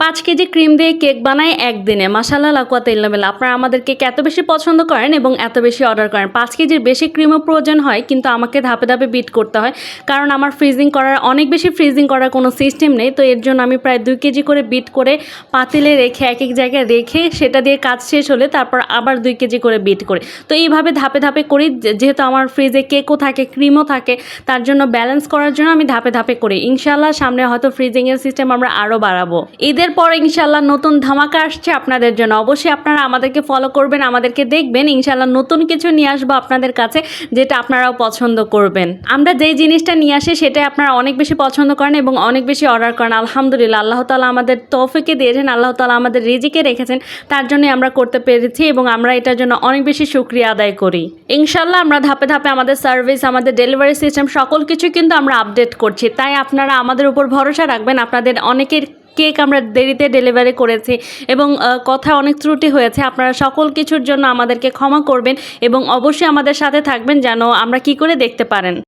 5 KG cream দিয়ে cake বানাই একদিনে। মাশাআল্লাহ লা কুওয়াতা ইল্লা বিল্লাহ। আপনারা আমাদের কেক এত বেশি পছন্দ করেন এবং এত বেশি অর্ডার করেন। 5 কেজির বেশি ক্রিমও প্রয়োজন হয়, কিন্তু আমাকে ধাপে ধাপে বিট করতে হয়। কারণ আমার অনেক বেশি ফ্রিজিং করার কোনো সিস্টেম নেই। তো এর জন্য আমি প্রায় 2 কেজি করে বিট করে পাতিলে রেখে এক জায়গায় রেখে সেটা দিয়ে কাজ শেষ হলে তারপর আবার 2 কেজি করে বিট করি। তো এইভাবে ধাপে ধাপে করি। যেহেতু আমার ফ্রিজে কেকও থাকে, ক্রিমও থাকে, তার জন্য ব্যালেন্স করার জন্য আমি ধাপে ধাপে করি। ইনশাআল্লাহ সামনে হয়তো ফ্রিজিংয়ের সিস্টেম আমরা আরও বাড়াবো। ঈদের পর ইনশাআল্লাহ নতুন ধামাকা আসছে আপনাদের জন্য। অবশ্যই আপনারা আমাদেরকে ফলো করবেন, আমাদেরকে দেখবেন। ইনশাআল্লাহ নতুন কিছু নিয়ে আসবো আপনাদের কাছে, যেটা আপনারাও পছন্দ করবেন। আমরা যেই জিনিসটা নিয়ে আসি সেটাই আপনারা অনেক বেশি পছন্দ করেন এবং অনেক বেশি অর্ডার করেন। আলহামদুলিল্লাহ, আল্লাহ তাআলা আমাদের তৌফিকে দিয়েছেন, আল্লাহ তাআলা আমাদের রিজিকে রেখেছেন, তার জন্যই আমরা করতে পেরেছি এবং আমরা এটার জন্য অনেক বেশি শুকরিয়া আদায় করি। ইনশাআল্লাহ আমরা ধাপে ধাপে আমাদের সার্ভিস, আমাদের ডেলিভারি সিস্টেম সকল কিছু কিন্তু আমরা আপডেট করছি। তাই আপনারা আমাদের উপর ভরসা রাখবেন। আপনাদের অনেকের কেক আমরা দেরিতে ডেলিভারি করেছি এবং কথা অনেক ত্রুটি হয়েছে। আপনারা সকল কিছুর জন্য আমাদেরকে ক্ষমা করবেন এবং অবশ্যই আমাদের সাথে থাকবেন যেন আমরা কি করে দেখতে পারেন।